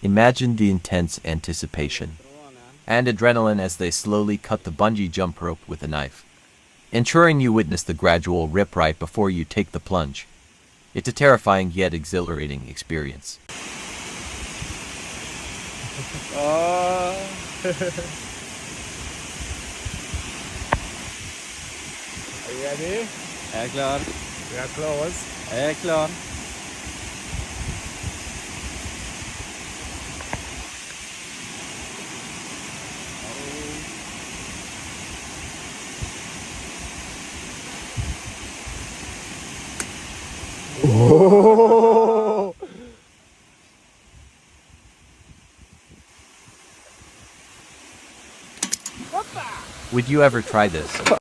Imagine the intense anticipation and adrenaline as they slowly cut the bungee jump rope with a knife, ensuring you witness the gradual rip right before you take the plunge. It's a terrifying yet exhilarating experience. Are you ready? Jag är klar. We are close. Jag är klar. Would you ever try this?